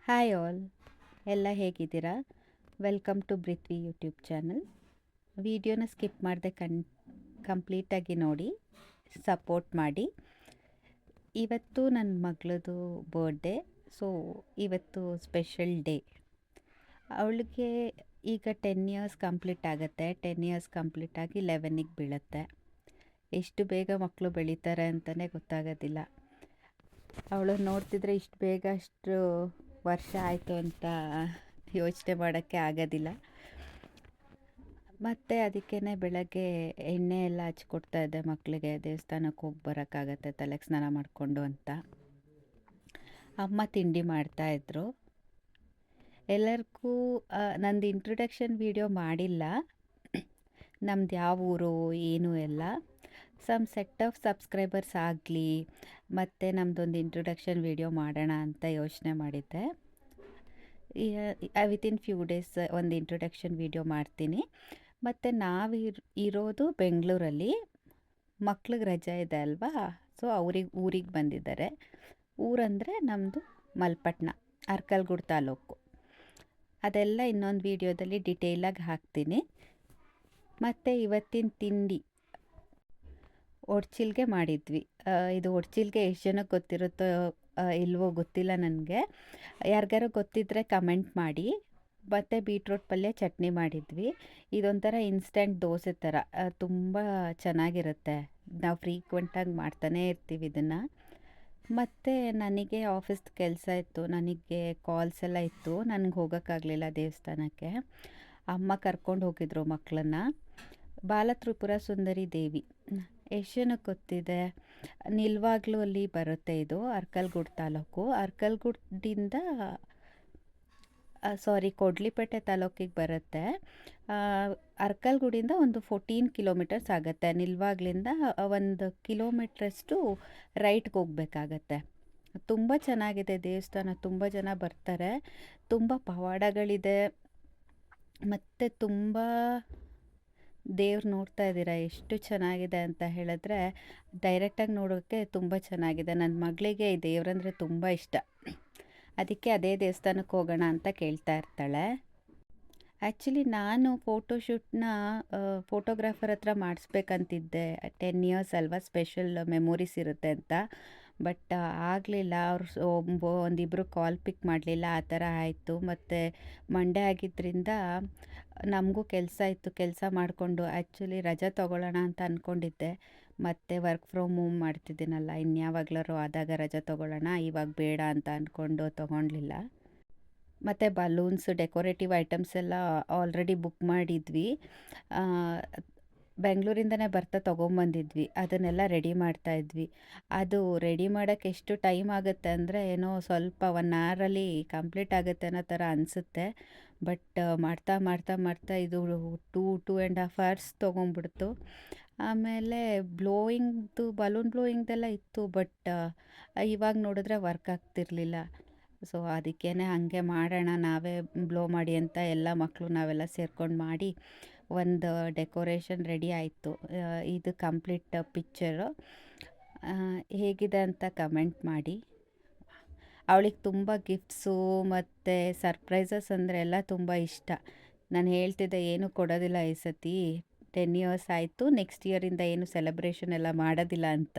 Hi all, ಎಲ್ಲ ಹೇಗಿದ್ದೀರಾ? Welcome to Prithvi YouTube channel. ವಿಡಿಯೋನ ಸ್ಕಿಪ್ ಮಾಡದೆ ಕಂಪ್ಲೀಟಾಗಿ ನೋಡಿ, ಸಪೋರ್ಟ್ ಮಾಡಿ. ಇವತ್ತು ನನ್ನ ಮಗಳದು ಬರ್ಡೇ, ಸೊ ಇವತ್ತು ಸ್ಪೆಷಲ್ ಡೇ. ಅವಳಿಗೆ ಈಗ 10 ಇಯರ್ಸ್ ಕಂಪ್ಲೀಟ್ ಆಗುತ್ತೆ. 10 ಇಯರ್ಸ್ ಕಂಪ್ಲೀಟ್ ಆಗಿ 11ಗೆ ಬೀಳುತ್ತೆ. ಎಷ್ಟು ಬೇಗ ಮಕ್ಕಳು ಬೆಳೀತಾರೆ ಅಂತಲೇ ಗೊತ್ತಾಗೋದಿಲ್ಲ. ಅವಳು ನೋಡ್ತಿದ್ರೆ ಇಷ್ಟು ಬೇಗ ಅಷ್ಟು ವರ್ಷ ಆಯಿತು ಅಂತ ಯೋಚನೆ ಮಾಡೋಕ್ಕೆ ಆಗೋದಿಲ್ಲ. ಮತ್ತು ಅದಕ್ಕೇ ಬೆಳಗ್ಗೆ ಎಣ್ಣೆ ಎಲ್ಲ ಹಚ್ಕೊಡ್ತಾ ಇದ್ದೆ ಮಕ್ಕಳಿಗೆ, ದೇವಸ್ಥಾನಕ್ಕೆ ಹೋಗಿ ಬರೋಕ್ಕಾಗತ್ತೆ ತಲೆಗೆ ಸ್ನಾನ ಮಾಡಿಕೊಂಡು ಅಂತ. ಅಮ್ಮ ತಿಂಡಿ ಮಾಡ್ತಾಯಿದ್ರು. ಎಲ್ಲರಿಗೂ ನಂದು ಇಂಟ್ರೊಡಕ್ಷನ್ ವಿಡಿಯೋ ಮಾಡಿಲ್ಲ, ನಮ್ದು ಯಾವ ಊರು ಏನು ಎಲ್ಲ. ಸೆಟ್ ಆಫ್ ಸಬ್ಸ್ಕ್ರೈಬರ್ಸ್ ಆಗಲಿ ಮತ್ತು ನಮ್ಮದೊಂದು ಇಂಟ್ರೊಡಕ್ಷನ್ ವಿಡಿಯೋ ಮಾಡೋಣ ಅಂತ ಯೋಚನೆ ಮಾಡಿದ್ದೆ. ವಿತಿನ್ ಫ್ಯೂ ಡೇಸ್ ಒಂದು ಇಂಟ್ರೊಡಕ್ಷನ್ ವಿಡಿಯೋ ಮಾಡ್ತೀನಿ. ಮತ್ತು ನಾವು ಇರೋದು ಬೆಂಗಳೂರಲ್ಲಿ. ಮಕ್ಳಿಗೆ ರಜೆ ಇದೆ ಅಲ್ವಾ, ಸೊ ಊರಿಗೆ ಬಂದಿದ್ದಾರೆ. ಊರಂದರೆ ನಮ್ಮದು ಮಲ್ಪಟ್ನ, ಅರ್ಕಲ್ಗೂಡು ತಾಲೂಕು. ಅದೆಲ್ಲ ಇನ್ನೊಂದು ವಿಡಿಯೋದಲ್ಲಿ ಡಿಟೇಲಾಗಿ ಹಾಕ್ತೀನಿ. ಮತ್ತು ಇವತ್ತಿನ ತಿಂಡಿ ಒಡ್ಚಿಲ್ಗೆ ಮಾಡಿದ್ವಿ. ಇದು ಒಡ್ಚಿಲ್ಗೆ ಎಷ್ಟು ಜನಕ್ಕೆ ಗೊತ್ತಿರುತ್ತೋ ಇಲ್ವೋ ಗೊತ್ತಿಲ್ಲ ನನಗೆ. ಯಾರಿಗಾರು ಗೊತ್ತಿದ್ದರೆ ಕಮೆಂಟ್ ಮಾಡಿ. ಮತ್ತು ಬೀಟ್ರೋಟ್ ಪಲ್ಯ ಚಟ್ನಿ ಮಾಡಿದ್ವಿ. ಇದೊಂಥರ ಇನ್ಸ್ಟೆಂಟ್ ದೋಸೆ ಥರ ತುಂಬ ಚೆನ್ನಾಗಿರುತ್ತೆ. ನಾವು ಫ್ರೀಕ್ವೆಂಟಾಗಿ ಮಾಡ್ತಾನೇ ಇರ್ತೀವಿ ಇದನ್ನು. ಮತ್ತು ನನಗೆ ಆಫೀಸ್ದು ಕೆಲಸ ಇತ್ತು, ನನಗೆ ಕಾಲ್ಸ್ ಎಲ್ಲ ಇತ್ತು, ನನಗೆ ಹೋಗೋಕ್ಕಾಗಲಿಲ್ಲ ದೇವಸ್ಥಾನಕ್ಕೆ. ಅಮ್ಮ ಕರ್ಕೊಂಡು ಹೋಗಿದ್ರು ಮಕ್ಕಳನ್ನು. ಬಾಲತ್ರಿಪುರ ಸುಂದರಿ ದೇವಿ ಎಷ್ಟು ಜನಕ್ಕೆ ಗೊತ್ತಿದೆ? ನಿಲ್ವಾಗ್ಲೂ ಅಲ್ಲಿ ಬರುತ್ತೆ. ಇದು ಅರ್ಕಲ್ಗೂಡು ತಾಲೂಕು. ಅರ್ಕಲ್ಗೂಡಿಂದ ಕೊಡ್ಲಿಪೇಟೆ ತಾಲೂಕಿಗೆ ಬರುತ್ತೆ. ಅರ್ಕಲ್ಗೂಡಿಂದ ಒಂದು 14 ಕಿಲೋಮೀಟರ್ಸ್ ಆಗುತ್ತೆ. ನಿಲ್ವಾಗ್ಲಿಂದ 1 ಕಿಲೋಮೀಟ್ರಷ್ಟು ರೈಟ್ಗೆ ಹೋಗ್ಬೇಕಾಗತ್ತೆ. ತುಂಬ ಚೆನ್ನಾಗಿದೆ ದೇವಸ್ಥಾನ, ತುಂಬ ಜನ ಬರ್ತಾರೆ. ತುಂಬ ಪವಾಡಗಳಿದೆ. ಮತ್ತು ತುಂಬ ದೇವ್ರು ನೋಡ್ತಾ ಇದ್ದೀರಾ ಎಷ್ಟು ಚೆನ್ನಾಗಿದೆ ಅಂತ ಹೇಳಿದ್ರೆ, ಡೈರೆಕ್ಟಾಗಿ ನೋಡೋಕ್ಕೆ ತುಂಬ ಚೆನ್ನಾಗಿದೆ. ನನ್ನ ಮಗಳಿಗೆ ಈ ದೇವ್ರಂದರೆ ತುಂಬ ಇಷ್ಟ. ಅದಕ್ಕೆ ಅದೇ ದೇವಸ್ಥಾನಕ್ಕೆ ಹೋಗೋಣ ಅಂತ ಕೇಳ್ತಾ ಇರ್ತಾಳೆ. ಆ್ಯಕ್ಚುಲಿ ನಾನು ಫೋಟೋಶೂಟ್ನ ಫೋಟೋಗ್ರಾಫರ್ ಹತ್ರ ಮಾಡಿಸ್ಬೇಕಂತಿದ್ದೆ. 10 ಇಯರ್ಸ್ ಅಲ್ವಾ, ಸ್ಪೆಷಲ್ ಮೆಮೊರೀಸ್ ಇರುತ್ತೆ ಅಂತ. ಬಟ್ ಆಗಲಿಲ್ಲ. ಅವ್ರು ಒಂದಿಬ್ಬರು ಕಾಲ್ ಪಿಕ್ ಮಾಡಲಿಲ್ಲ, ಆ ಥರ ಆಯಿತು. ಮತ್ತು ಮಂಡೇ ಆಗಿದ್ದರಿಂದ ನಮಗೂ ಕೆಲಸ ಇತ್ತು. ಕೆಲಸ ಮಾಡಿಕೊಂಡು ಆ್ಯಕ್ಚುಲಿ ರಜೆ ತೊಗೊಳ್ಳೋಣ ಅಂತ ಅಂದ್ಕೊಂಡಿದ್ದೆ. ಮತ್ತು ವರ್ಕ್ ಫ್ರಮ್ ಹೋಮ್ ಮಾಡ್ತಿದ್ದೀನಲ್ಲ, ಇನ್ಯಾವಾಗ್ಲಾರು ಆದಾಗ ರಜೆ ತೊಗೊಳ್ಳೋಣ, ಇವಾಗ ಬೇಡ ಅಂತ ಅಂದ್ಕೊಂಡು ತೊಗೊಳ್ಲಿಲ್ಲ. ಮತ್ತು ಬಲೂನ್ಸ್, ಡೆಕೋರೇಟಿವ್ ಐಟಮ್ಸ್ ಎಲ್ಲ ಆಲ್ರೆಡಿ ಬುಕ್ ಮಾಡಿದ್ವಿ. ಬೆಂಗಳೂರಿಂದನೇ ಬರ್ತಾ ತೊಗೊಂಬಂದಿದ್ವಿ. ಅದನ್ನೆಲ್ಲ ರೆಡಿ ಮಾಡ್ತಾಯಿದ್ವಿ. ಅದು ರೆಡಿ ಮಾಡೋಕ್ಕೆ ಎಷ್ಟು ಟೈಮ್ ಆಗುತ್ತೆ ಅಂದರೆ, ಏನೋ ಸ್ವಲ್ಪ 1 ಅವರಲ್ಲಿ ಕಂಪ್ಲೀಟ್ ಆಗುತ್ತೆ ಅನ್ನೋ ಥರ ಅನಿಸುತ್ತೆ. ಬಟ್ ಮಾಡ್ತಾ ಮಾಡ್ತಾ ಮಾಡ್ತಾ ಇದು 2.5 ಅವರ್ಸ್ ತೊಗೊಂಬಿಡ್ತು. ಆಮೇಲೆ ಬಲೂನ್ ಬ್ಲೋಯಿಂಗ್ದೆಲ್ಲ ಇತ್ತು. ಬಟ್ ಇವಾಗ ನೋಡಿದ್ರೆ ವರ್ಕ್ ಆಗ್ತಿರಲಿಲ್ಲ. ಸೊ ಅದಕ್ಕೇ ಹಾಗೆ ಮಾಡೋಣ, ನಾವೇ ಬ್ಲೋ ಮಾಡಿ ಅಂತ ಎಲ್ಲ ಮಕ್ಕಳು ನಾವೆಲ್ಲ ಸೇರ್ಕೊಂಡು ಮಾಡಿ ಒಂದು ಡೆಕೋರೇಷನ್ ರೆಡಿ ಆಯಿತು. ಇದು ಕಂಪ್ಲೀಟ್ ಪಿಕ್ಚರು. ಹೇಗಿದೆ ಅಂತ ಕಮೆಂಟ್ ಮಾಡಿ. ಅವಳಿಗೆ ತುಂಬ ಗಿಫ್ಟ್ಸು ಮತ್ತು ಸರ್ಪ್ರೈಸಸ್ ಅಂದರೆ ಎಲ್ಲ ತುಂಬ ಇಷ್ಟ. ನಾನು ಹೇಳ್ತಿದ್ದೆ ಏನು ಕೊಡೋದಿಲ್ಲ ಈ ಸತಿ, 10 ಇಯರ್ಸ್ ಆಯಿತು, ನೆಕ್ಸ್ಟ್ ಇಯರಿಂದ ಏನು ಸೆಲೆಬ್ರೇಷನ್ ಎಲ್ಲ ಮಾಡೋದಿಲ್ಲ ಅಂತ.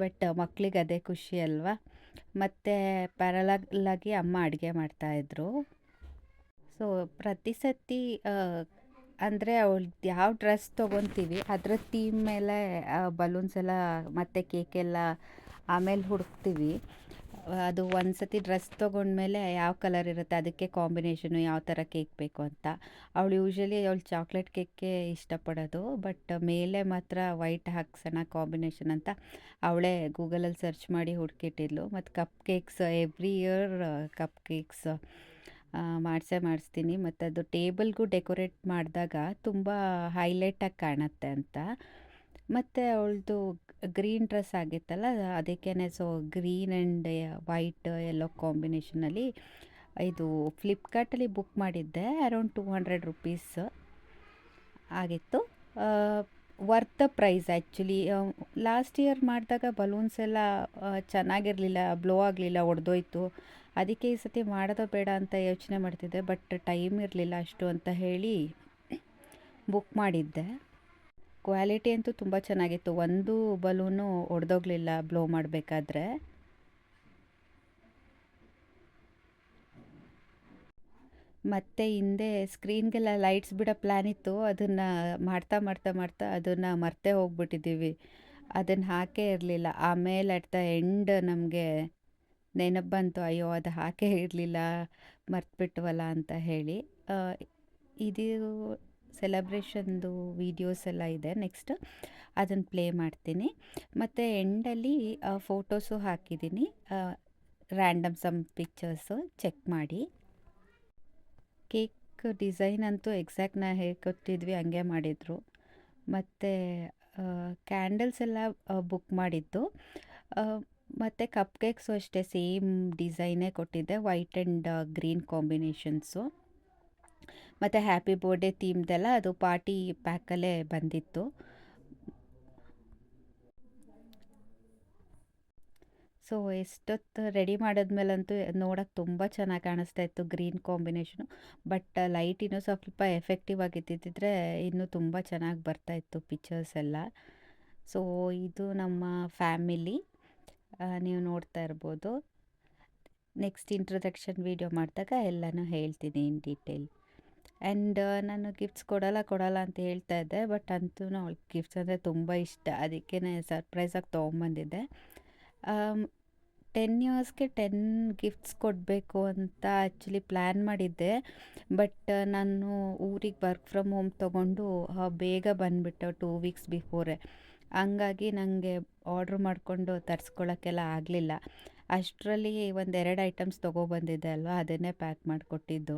ಬಟ್ ಮಕ್ಕಳಿಗೆ ಅದೇ ಖುಷಿ ಅಲ್ವಾ. ಮತ್ತು ಪ್ಯಾರಲಾಗಿ ಅಮ್ಮ ಅಡುಗೆ ಮಾಡ್ತಾಯಿದ್ರು. ಸೊ ಪ್ರತಿ ಸತಿ ಅಂದರೆ ಅವಳ್ದು ಯಾವ ಡ್ರೆಸ್ ತೊಗೊತೀವಿ ಅದರ ಥೀಮ್ ಮೇಲೆ ಬಲೂನ್ಸ್ ಎಲ್ಲ ಮತ್ತು ಕೇಕೆಲ್ಲ ಆಮೇಲೆ ಹುಡುಕ್ತೀವಿ. ಅದು ಒಂದು ಸತಿ ಡ್ರೆಸ್ ತೊಗೊಂಡ್ಮೇಲೆ ಯಾವ ಕಲರ್ ಇರುತ್ತೆ ಅದಕ್ಕೆ ಕಾಂಬಿನೇಷನು, ಯಾವ ಥರ ಕೇಕ್ ಬೇಕು ಅಂತ. ಅವಳು ಚಾಕ್ಲೇಟ್ ಕೇಕ್ಕೆ ಇಷ್ಟಪಡೋದು. ಬಟ್ ಮೇಲೆ ಮಾತ್ರ ವೈಟ್ ಹಾಕ್ಸೋಣ ಕಾಂಬಿನೇಷನ್ ಅಂತ ಅವಳೇ ಗೂಗಲಲ್ಲಿ ಸರ್ಚ್ ಮಾಡಿ ಹುಡುಕಿಟ್ಟಿದ್ಲು. ಮತ್ತು cup cakes every year cup cakes ಮಾಡಿಸ್ತೀನಿ. ಮತ್ತು ಅದು ಟೇಬಲ್ಗೂ ಡೆಕೋರೇಟ್ ಮಾಡಿದಾಗ ತುಂಬ ಹೈಲೈಟಾಗಿ ಕಾಣುತ್ತೆ ಅಂತ. ಮತ್ತು ಅವಳದು ಗ್ರೀನ್ ಡ್ರೆಸ್ ಆಗಿತ್ತಲ್ಲ, ಅದಕ್ಕೇ ಸೊ ಗ್ರೀನ್ ಆ್ಯಂಡ್ ವೈಟ್ ಎಲ್ಲೋ ಕಾಂಬಿನೇಷನಲ್ಲಿ ಇದು ಫ್ಲಿಪ್ಕಾರ್ಟಲ್ಲಿ ಬುಕ್ ಮಾಡಿದ್ದೆ. ಅರೌಂಡ್ 200 ರುಪೀಸ್ ಆಗಿತ್ತು. Worth the price actually. Last year ಮಾಡಿದಾಗ ಬಲೂನ್ಸ್ ಎಲ್ಲ ಚೆನ್ನಾಗಿರಲಿಲ್ಲ, ಬ್ಲೋ ಆಗಲಿಲ್ಲ, ಒಡೆದೋಯ್ತು. ಅದಕ್ಕೆ ಈ ಸತಿ ಮಾಡೋದು ಬೇಡ ಅಂತ ಯೋಚನೆ ಮಾಡ್ತಿದ್ದೆ, ಬಟ್ ಟೈಮ್ ಇರಲಿಲ್ಲ ಅಷ್ಟು ಅಂತ ಹೇಳಿ ಬುಕ್ ಮಾಡಿದ್ದೆ. ಕ್ವಾಲಿಟಿ ಅಂತೂ ತುಂಬ ಚೆನ್ನಾಗಿತ್ತು, ಒಂದು ಬಲೂನು ಒಡೆದೋಗ್ಲಿಲ್ಲ ಬ್ಲೋ ಮಾಡಬೇಕಾದ್ರೆ. ಮತ್ತು ಹಿಂದೆ ಸ್ಕ್ರೀನ್ಗೆಲ್ಲ ಲೈಟ್ಸ್ ಬಿಡೋ ಪ್ಲ್ಯಾನ್ ಇತ್ತು, ಅದನ್ನು ಮಾಡ್ತಾ ಮಾಡ್ತಾ ಮಾಡ್ತಾ ಅದನ್ನು ಮರ್ತೇ ಹೋಗ್ಬಿಟ್ಟಿದ್ದೀವಿ. ಅದನ್ನು ಹಾಕೇ ಇರಲಿಲ್ಲ. ಆಮೇಲೆ ಅಟ್ ದ ಎಂಡ್ ನಮಗೆ ನೆನಪು ಬಂತು, ಅಯ್ಯೋ ಅದು ಹಾಕೇ ಇರಲಿಲ್ಲ, ಮರ್ತ್ಬಿಟ್ವಲ್ಲ ಅಂತ ಹೇಳಿ. ಇದು ಸೆಲೆಬ್ರೇಷನ್ದು ವೀಡಿಯೋಸ್ ಎಲ್ಲ ಇದೆ, ನೆಕ್ಸ್ಟ್ ಅದನ್ನು ಪ್ಲೇ ಮಾಡ್ತೀನಿ. ಮತ್ತು ಎಂಡಲ್ಲಿ ಫೋಟೋಸು ಹಾಕಿದ್ದೀನಿ, ರ್ಯಾಂಡಮ್ ಸಮ್ ಪಿಕ್ಚರ್ಸು ಚೆಕ್ ಮಾಡಿ. ಕೇಕ್ ಡಿಸೈನ್ ಅಂತೂ ಎಕ್ಸಾಕ್ಟ್ ನಾ ಹೇಗೆ ಕೊಟ್ಟಿದ್ವಿ ಹಂಗೆ ಮಾಡಿದರು. ಮತ್ತು ಕ್ಯಾಂಡಲ್ಸ್ ಎಲ್ಲ ಬುಕ್ ಮಾಡಿದ್ದು. ಮತ್ತು ಕಪ್ ಕೇಕ್ಸು ಅಷ್ಟೇ ಸೇಮ್ ಡಿಸೈನೇ ಕೊಟ್ಟಿದ್ದೆ, ವೈಟ್ ಆ್ಯಂಡ್ ಗ್ರೀನ್ ಕಾಂಬಿನೇಷನ್ಸು. ಮತ್ತು ಹ್ಯಾಪಿ ಬರ್ಡೇ ಥೀಮ್ದೆಲ್ಲ ಅದು ಪಾರ್ಟಿ ಪ್ಯಾಕಲ್ಲೇ ಬಂದಿತ್ತು. ಸೊ ಎಷ್ಟೊತ್ತು ರೆಡಿ ಮಾಡಿದ್ಮೇಲಂತೂ ನೋಡೋಕ್ಕೆ ತುಂಬ ಚೆನ್ನಾಗಿ ಕಾಣಿಸ್ತಾ ಇತ್ತು ಗ್ರೀನ್ ಕಾಂಬಿನೇಷನು. ಬಟ್ ಲೈಟ್ ಇನ್ನೂ ಸ್ವಲ್ಪ ಎಫೆಕ್ಟಿವ್ ಆಗಿದ್ದಿದ್ರೆ ಇನ್ನೂ ತುಂಬ ಚೆನ್ನಾಗಿ ಬರ್ತಾಯಿತ್ತು ಪಿಕ್ಚರ್ಸ್ ಎಲ್ಲ. ಸೊ ಇದು ನಮ್ಮ ಫ್ಯಾಮಿಲಿ, ನೀವು ನೋಡ್ತಾ ಇರ್ಬೋದು. ನೆಕ್ಸ್ಟ್ ಇಂಟ್ರೊಡಕ್ಷನ್ ವೀಡಿಯೋ ಮಾಡಿದಾಗ ಎಲ್ಲನೂ ಹೇಳ್ತೀನಿ ಇನ್ ಡೀಟೇಲ್. ಆ್ಯಂಡ್ ನಾನು ಗಿಫ್ಟ್ಸ್ ಕೊಡಲ್ಲ ಅಂತ ಹೇಳ್ತಾ ಇದ್ದೆ, ಬಟ್ ಅಂತೂ ಅವಳಿಗೆ ಗಿಫ್ಟ್ಸ್ ಅಂದರೆ ತುಂಬ ಇಷ್ಟ, ಅದಕ್ಕೇ ಸರ್ಪ್ರೈಸಾಗಿ ತೊಗೊಂಬಂದಿದ್ದೆ. 10 ಇಯರ್ಸ್ಗೆ 10 ಗಿಫ್ಟ್ಸ್ ಕೊಡಬೇಕು ಅಂತ ಆ್ಯಕ್ಚುಲಿ ಪ್ಲ್ಯಾನ್ ಮಾಡಿದ್ದೆ, ಬಟ್ ನಾನು ಊರಿಗೆ ವರ್ಕ್ ಫ್ರಮ್ ಹೋಮ್ ತೊಗೊಂಡು ಬೇಗ ಬಂದುಬಿಟ್ಟು 2 ವೀಕ್ಸ್ ಬಿಫೋರೆ. ಹಂಗಾಗಿ ನನಗೆ ಆರ್ಡ್ರ್ ಮಾಡಿಕೊಂಡು ತರಿಸ್ಕೊಳ್ಳೋಕ್ಕೆಲ್ಲ ಆಗಲಿಲ್ಲ. ಅಷ್ಟರಲ್ಲಿ 1-2 ಐಟಮ್ಸ್ ತೊಗೊಬಂದಿದ್ದೆ ಅಲ್ವಾ, ಅದನ್ನೇ ಪ್ಯಾಕ್ ಮಾಡಿಕೊಟ್ಟಿದ್ದು.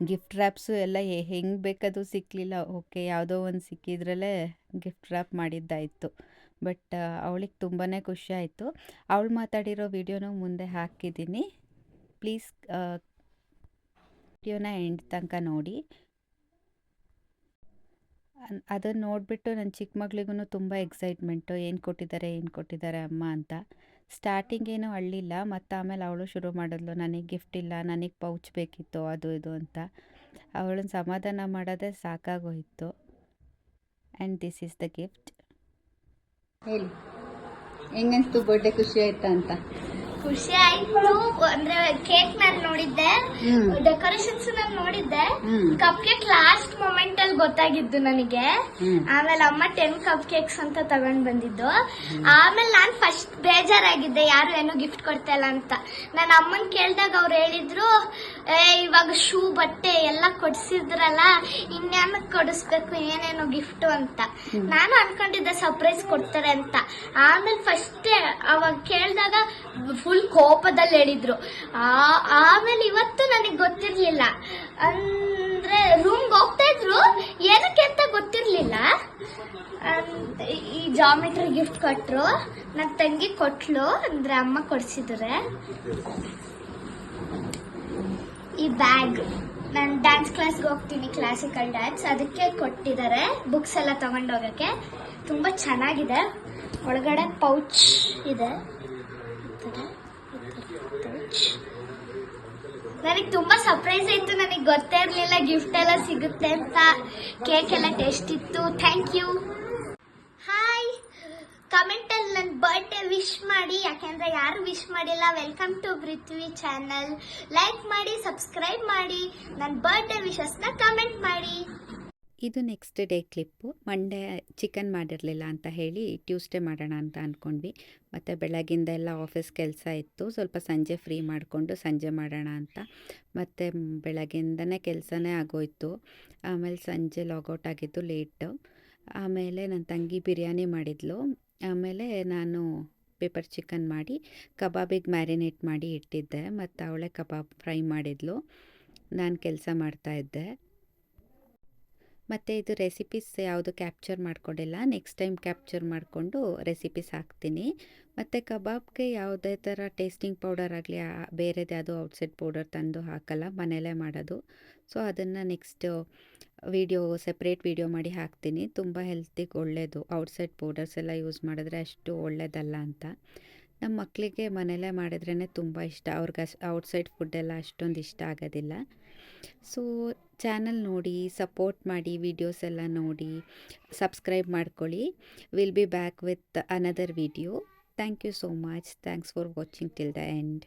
ಗಿಫ್ಟ್ ರ್ಯಾಪ್ಸು ಎಲ್ಲ ಹೆಂಗೆ ಬೇಕದು ಸಿಕ್ಕಲಿಲ್ಲ. ಓಕೆ, ಯಾವುದೋ ಒಂದು ಸಿಕ್ಕಿದ್ರಲ್ಲೇ ಗಿಫ್ಟ್ ರ್ಯಾಪ್ ಮಾಡಿದ್ದಾಯಿತು. ಬಟ್ ಅವಳಿಗೆ ತುಂಬಾ ಖುಷಿ ಆಯಿತು. ಅವಳು ಮಾತಾಡಿರೋ ವಿಡಿಯೋನೂ ಮುಂದೆ ಹಾಕಿದ್ದೀನಿ, ಪ್ಲೀಸ್ ವಿಡಿಯೋನ ಎಂಡ್ ತನಕ ನೋಡಿ. ಅದನ್ನು ನೋಡಿಬಿಟ್ಟು ನನ್ನ ಚಿಕ್ಕ ಮಗಳಿಗೂ ತುಂಬ ಎಕ್ಸೈಟ್ಮೆಂಟು, ಏನು ಕೊಟ್ಟಿದ್ದಾರೆ ಅಮ್ಮ ಅಂತ. ಸ್ಟಾರ್ಟಿಂಗ್ ಏನೂ ಅಳ್ಳಿಲ್ಲ, ಮತ್ತು ಆಮೇಲೆ ಅವಳು ಶುರು ಮಾಡಿದ್ಲು, ನನಗೆ ಗಿಫ್ಟ್ ಇಲ್ಲ, ನನಗೆ ಪೌಚ್ ಬೇಕಿತ್ತು, ಅದು ಇದು ಅಂತ. ಅವಳನ್ನ ಸಮಾಧಾನ ಮಾಡೋದೇ ಸಾಕಾಗೋಯಿತು. And this is the gift. ಹೇಳಿ, ಹೆಂಗನ್ಸ್ತು ಬರ್ಡೇ? ಖುಷಿ ಆಯ್ತಾ ಅಂತ? ಖುಷಿ ಆಯ್ತು. ಅಂದ್ರೆ ಕೇಕ್ ನಾನು ನೋಡಿದ್ದೆ, ಡೆಕೋರೇಷನ್ಸ್ ನಾನು ನೋಡಿದ್ದೆ. ಕಪ್ ಕೇಕ್ ಲಾಸ್ಟ್ ಮೊಮೆಂಟ್ ಅಲ್ಲಿ ಗೊತ್ತಾಗಿದ್ದು ನನಗೆ. ಆಮೇಲೆ ಅಮ್ಮ 10 ಕಪ್ ಕೇಕ್ಸ್ ಅಂತ ತಗೊಂಡ್ ಬಂದಿದ್ದು. ಆಮೇಲೆ ನಾನು ಫಸ್ಟ್ ಬೇಜಾರಾಗಿದ್ದೆ, ಯಾರು ಏನೋ ಗಿಫ್ಟ್ ಕೊಡ್ತಾ ಇಲ್ಲ ಅಂತ. ನಾನು ಅಮ್ಮನ್ ಕೇಳ್ದಾಗ ಅವ್ರು ಹೇಳಿದ್ರು, ಇವಾಗ ಶೂ ಬಟ್ಟೆ ಎಲ್ಲ ಕೊಡ್ಸಿದ್ರಲ್ಲ, ಇನ್ಯಾನಕ್ ಕೊಡಿಸ್ಬೇಕು, ಏನೇನೋ ಗಿಫ್ಟ್ ಅಂತ. ನಾನು ಅನ್ಕೊಂಡಿದ್ದೆ ಸರ್ಪ್ರೈಸ್ ಕೊಡ್ತಾರೆ ಅಂತ. ಆಮೇಲೆ ಫಸ್ಟ್ ಅವಾಗ ಕೇಳಿದಾಗ ಫುಲ್ ಕೋಪದಲ್ಲಿ ಹೇಳಿದ್ರು. ಆಮೇಲೆ ಇವತ್ತು ನನಗೆ ಗೊತ್ತಿರ್ಲಿಲ್ಲ, ಅಂದ್ರೆ ರೂಮ್ಗೆ ಹೋಗ್ತಾ ಇದ್ರು, ಏನಕ್ಕೆ ಅಂತ ಗೊತ್ತಿರ್ಲಿಲ್ಲ. ಈ ಜಾಮೆಟ್ರಿ ಗಿಫ್ಟ್ ಕೊಟ್ರು, ನನ್ನ ತಂಗಿ ಕೊಟ್ಲು, ಅಂದ್ರೆ ಅಮ್ಮ ಕೊಡ್ಸಿದ್ರೆ. ಈ ಬ್ಯಾಗ್, ನಾನು ಡ್ಯಾನ್ಸ್ ಕ್ಲಾಸ್ಗೆ ಹೋಗ್ತೀನಿ, ಕ್ಲಾಸಿಕಲ್ ಡ್ಯಾನ್ಸ್, ಅದಕ್ಕೆ ಕೊಟ್ಟಿದ್ದಾರೆ. ಬುಕ್ಸ್ ಎಲ್ಲ ತಗೊಂಡೋಗಕ್ಕೆ ತುಂಬಾ ಚೆನ್ನಾಗಿದೆ. ಒಳಗಡೆ ಪೌಚ್ ಇದೆ. ನನಗೆ ತುಂಬಾ ಸರ್ಪ್ರೈಸ್ ಆಯ್ತು, ನನಗೆ ಗೊತ್ತೇ ಇರಲಿಲ್ಲ ಗಿಫ್ಟ್ ಎಲ್ಲ ಸಿಗುತ್ತೆ ಅಂತ. ಕೇಕ್ ಎಲ್ಲ ಟೇಸ್ಟ್ ಇತ್ತು. Thank you. ಹಾಯ್, ಕಮೆಂಟ್ ಅಲ್ಲಿ ನನ್ನ ಬರ್ಡೇ ವಿಶ್ ಮಾಡಿ, ಯಾಕೆಂದ್ರೆ ಯಾರು ವಿಶ್ ಮಾಡಿಲ್ಲ. Welcome to Prithvi channel. Like ಮಾಡಿ, ಸಬ್ಸ್ಕ್ರೈಬ್ ಮಾಡಿ, ನನ್ನ ಬರ್ಡೇ ವಿಶಸ್ನ ಕಮೆಂಟ್ ಮಾಡಿ. ಇದು next day clip. Monday chicken ಮಾಡಿರಲಿಲ್ಲ ಅಂತ ಹೇಳಿ ಟ್ಯೂಸ್ಡೇ ಮಾಡೋಣ ಅಂತ ಅಂದ್ಕೊಂಡ್ವಿ. ಮತ್ತು ಬೆಳಗಿಂದ ಎಲ್ಲ ಆಫೀಸ್ ಕೆಲಸ ಇತ್ತು, ಸ್ವಲ್ಪ ಸಂಜೆ ಫ್ರೀ ಮಾಡಿಕೊಂಡು ಸಂಜೆ ಮಾಡೋಣ ಅಂತ. ಮತ್ತು ಬೆಳಗ್ಗಿಂದನೇ ಕೆಲಸನೇ ಆಗೋಯ್ತು. ಆಮೇಲೆ ಸಂಜೆ ಲಾಗೌಟ್ ಆಗಿದ್ದು ಲೇಟು. ಆಮೇಲೆ ನನ್ನ ತಂಗಿ ಬಿರಿಯಾನಿ ಮಾಡಿದ್ಲು. ಆಮೇಲೆ ನಾನು ಪೆಪ್ಪರ್ ಚಿಕನ್ ಮಾಡಿ ಕಬಾಬಿಗೆ ಮ್ಯಾರಿನೇಟ್ ಮಾಡಿ ಇಟ್ಟಿದ್ದೆ, ಮತ್ತು ಅವಳೇ ಕಬಾಬ್ ಫ್ರೈ ಮಾಡಿದ್ಲು. ನಾನು ಕೆಲಸ ಮಾಡ್ತಾಯಿದ್ದೆ. ಮತ್ತು ಇದು ರೆಸಿಪೀಸ್ ಯಾವುದು ಕ್ಯಾಪ್ಚರ್ ಮಾಡ್ಕೊಂಡಿಲ್ಲ, ನೆಕ್ಸ್ಟ್ ಟೈಮ್ ಕ್ಯಾಪ್ಚರ್ ಮಾಡಿಕೊಂಡು ರೆಸಿಪೀಸ್ ಹಾಕ್ತೀನಿ. ಮತ್ತು ಕಬಾಬ್ಗೆ ಯಾವುದೇ ಥರ ಟೇಸ್ಟಿಂಗ್ ಪೌಡರ್ ಆಗಲಿ ಬೇರೆದು ಯಾವುದೋ ಔಟ್ಸೈಡ್ ಪೌಡರ್ ತಂದು ಹಾಕಲ್ಲ, ಮನೆಯಲ್ಲೇ ಮಾಡೋದು. ಸೊ ಅದನ್ನು ನೆಕ್ಸ್ಟ್ ಸೆಪ್ರೇಟ್ ವೀಡಿಯೋ ಮಾಡಿ ಹಾಕ್ತೀನಿ. ತುಂಬ ಹೆಲ್ತಿಗೆ ಒಳ್ಳೆಯದು, ಔಟ್ಸೈಡ್ ಪೌಡರ್ಸ್ ಎಲ್ಲ ಯೂಸ್ ಮಾಡಿದ್ರೆ ಅಷ್ಟು ಒಳ್ಳೆಯದಲ್ಲ ಅಂತ. ನಮ್ಮ ಮಕ್ಕಳಿಗೆ ಮನೆಯಲ್ಲೇ ಮಾಡಿದ್ರೇ ತುಂಬ ಇಷ್ಟ, ಅವ್ರಿಗೆ ಔಟ್ಸೈಡ್ ಫುಡ್ಡೆಲ್ಲ ಅಷ್ಟೊಂದು ಇಷ್ಟ ಆಗೋದಿಲ್ಲ. ಸೊ ಚಾನಲ್ ನೋಡಿ, ಸಪೋರ್ಟ್ ಮಾಡಿ, ವೀಡಿಯೋಸ್ ಎಲ್ಲ ನೋಡಿ, ಸಬ್ಸ್ಕ್ರೈಬ್ ಮಾಡ್ಕೊಳ್ಳಿ. Will be back with another video. Thank you so much. Thanks for watching till the end.